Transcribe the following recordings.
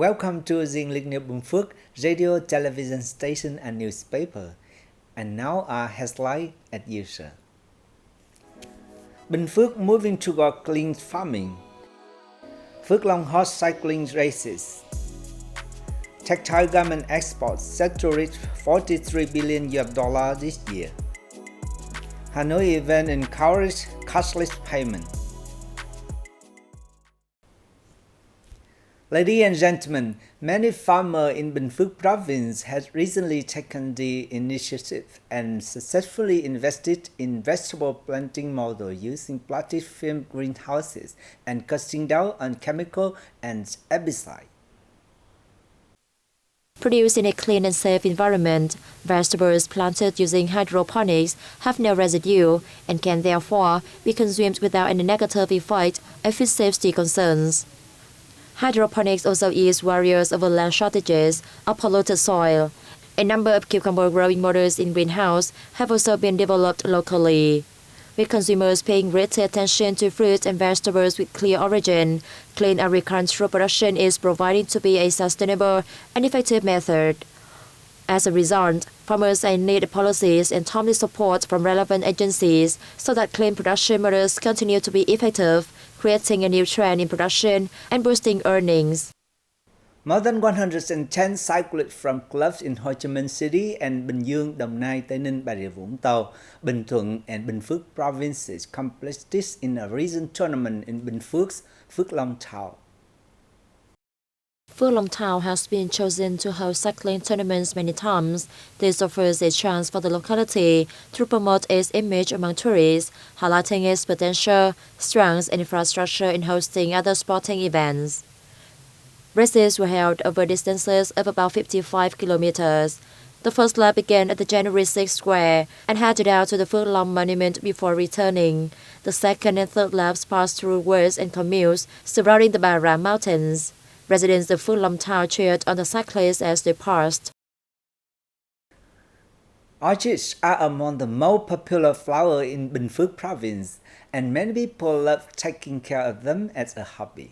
Welcome to Binh Phuoc radio, television station and newspaper. And now our headline as usual. Bình Phước moving toward clean farming. Phước Long horse cycling races. Textile garment exports set to reach $43 billion this year. Hanoi event encouraged cashless payment. Ladies and gentlemen, many farmers in Binh Phuoc province have recently taken the initiative and successfully invested in vegetable planting model using plastic film greenhouses and cutting down on chemical and herbicide. Produced in a clean and safe environment, vegetables planted using hydroponics have no residue and can therefore be consumed without any negative effect of food safety concerns. Hydroponics also ease worries over land shortages or polluted soil. A number of cucumber growing models in greenhouse have also been developed locally. With consumers paying greater attention to fruits and vegetables with clear origin, clean agricultural production is proving to be a sustainable and effective method. As a result, farmers are in need of policies and timely support from relevant agencies so that clean production models continue to be effective, creating a new trend in production and boosting earnings. More than 110 cyclists from clubs in Ho Chi Minh City and Bình Dương, Đồng Nai, Tây Ninh, Bà Rịa Vũng Tàu, Bình Thuận and Binh Phuoc provinces competed in a recent tournament in Binh Phuoc's Phước Long Town. Phước Long Town has been chosen to host cycling tournaments many times. This offers a chance for the locality to promote its image among tourists, highlighting its potential, strengths, and infrastructure in hosting other sporting events. Races were held over distances of about 55 kilometers. The first lap began at the January 6th square and headed out to the Phước Long monument before returning. The second and third laps passed through woods and communes surrounding the Bà Rịa Mountains. Residents of Phước Long Town cheered on the cyclists as they passed. Orchids are among the most popular flowers in Binh Phuoc province, and many people love taking care of them as a hobby.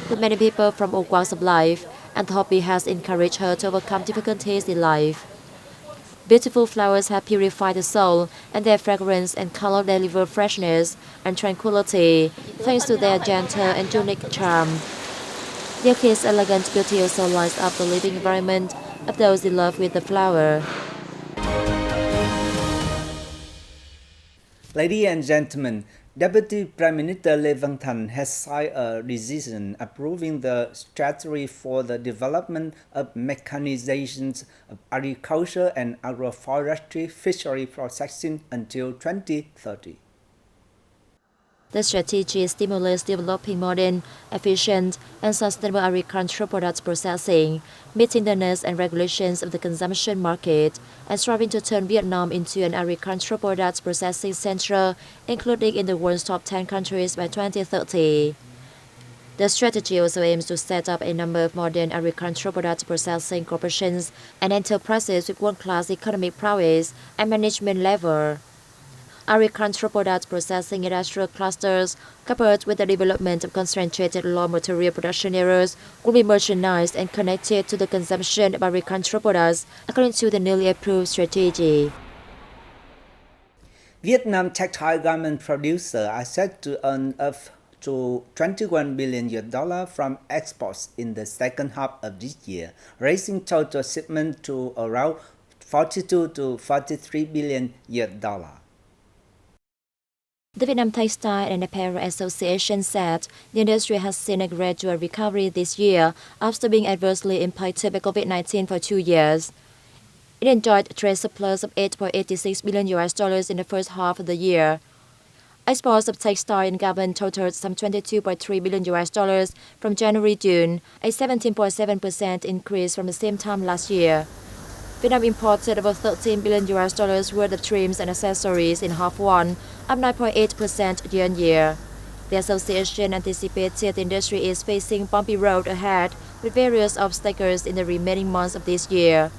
With many people from all walks of life, and the hobby has encouraged her to overcome difficulties in life. Beautiful flowers have purified the soul, and their fragrance and color deliver freshness and tranquility, thanks to their gentle and unique charm. The orchid's elegant beauty also lights up the living environment of those in love with the flower. Ladies and gentlemen, Deputy Prime Minister Lê Văn Thành has signed a decision approving the strategy for the development of mechanizations of agriculture and agroforestry fishery processing until 2030. The strategy stimulates developing modern, efficient, and sustainable agricultural products processing, meeting the needs and regulations of the consumption market, and striving to turn Vietnam into an agricultural products processing center, including in the world's top 10 countries by 2030. The strategy also aims to set up a number of modern agricultural products processing corporations and enterprises with world-class economic prowess and management level. Agricultural products processing industrial clusters, coupled with the development of concentrated raw material production areas, will be merchandised and connected to the consumption of agricultural products according to the newly approved strategy. Vietnam textile garment producers are set to earn up to $21 billion from exports in the second half of this year, raising total shipment to around $42 to $43 billion. The Vietnam Textile and Apparel Association said the industry has seen a gradual recovery this year after being adversely impacted by COVID-19 for 2 years. It enjoyed a trade surplus of $8.86 billion in the first half of the year. Exports of textile and garment totaled some $22.3 billion from January-June, a 17.7% increase from the same time last year. Vietnam imported over $13 billion worth of trims and accessories in half one, up 9.8% year-on-year. The association anticipated the industry is facing bumpy road ahead with various obstacles in the remaining months of this year.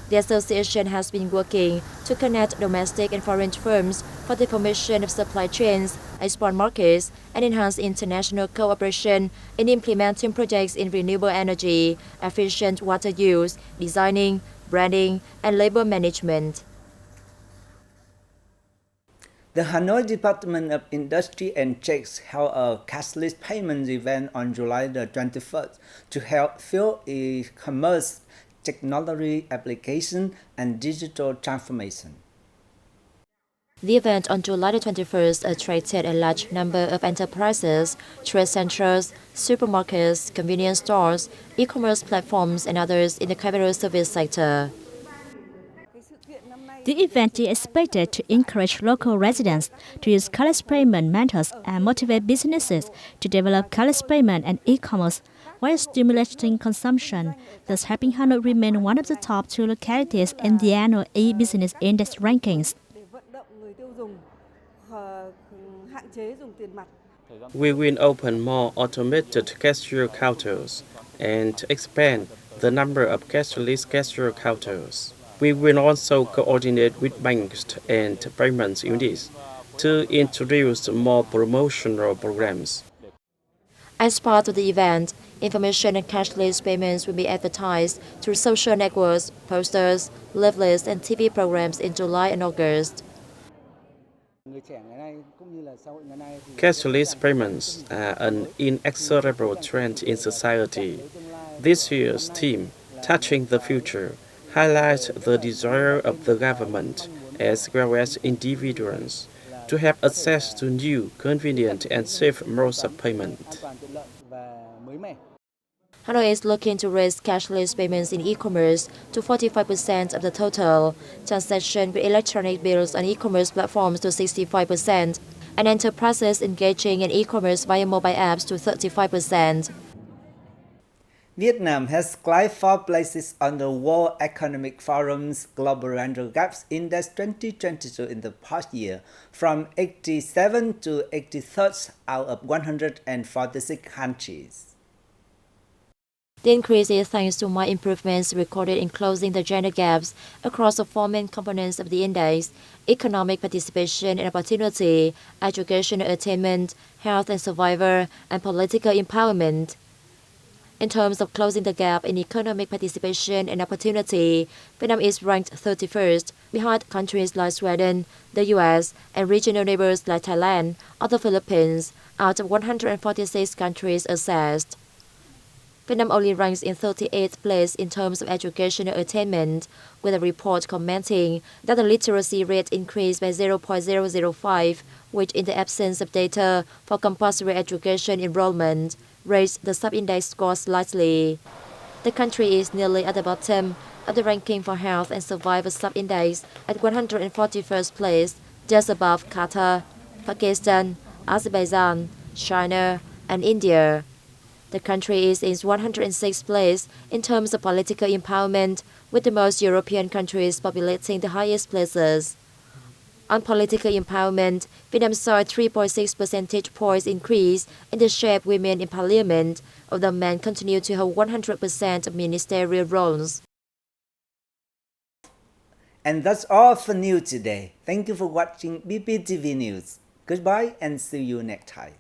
The association has been working to connect domestic and foreign firms for the formation of supply chains export markets, and enhance international cooperation in implementing projects in renewable energy, efficient water use, designing, branding, and labor management. The Hanoi Department of Industry and Trade held a cashless payments event on July the 21st to help fuel e-commerce technology application and digital transformation. The event on July the 21st attracted a large number of enterprises, trade centers, supermarkets, convenience stores, e-commerce platforms, and others in the capital service sector. The event is expected to encourage local residents to use cashless payment methods and motivate businesses to develop cashless payment and e-commerce while stimulating consumption, thus helping Hanoi remain one of the top 2 localities in the annual e-business index rankings. We will open more automated cashier counters and expand the number of cashless cashier counters. We will also coordinate with banks and payment units to introduce more promotional programs. As part of the event, information and cashless payments will be advertised through social networks, posters, leaflets, and TV programs in July and August. Cashless payments are an inexorable trend in society. This year's theme, Touching the Future, highlights the desire of the government as well as individuals to have access to new, convenient, and safe modes of payment. Hanoi is looking to raise cashless payments in e-commerce to 45% of the total, transactions with electronic bills on e-commerce platforms to 65%, and enterprises engaging in e-commerce via mobile apps to 35%. Vietnam has climbed 4 places on the World Economic Forum's Global Gender Gaps Index 2022 in the past year, from 87th to 83rd out of 146 countries. The increase is thanks to more improvements recorded in closing the gender gaps across the 4 main components of the index: economic participation and opportunity, educational attainment, health and survival, and political empowerment. In terms of closing the gap in economic participation and opportunity, Vietnam is ranked 31st, behind countries like Sweden, the US, and regional neighbors like Thailand or the Philippines, out of 146 countries assessed. Vietnam only ranks in 38th place in terms of educational attainment, with a report commenting that the literacy rate increased by 0.005, which in the absence of data for compulsory education enrollment, raised the sub-index score slightly. The country is nearly at the bottom of the ranking for health and survival sub-index at 141st place, just above Qatar, Pakistan, Azerbaijan, China, and India. The country is in 106th place in terms of political empowerment, with the most European countries populating the highest places. On political empowerment, Vietnam saw a 3.6 percentage points increase in the share of women in parliament, although men continue to hold 100% of ministerial roles. And that's all for news today. Thank you for watching BPTV News. Goodbye and see you next time.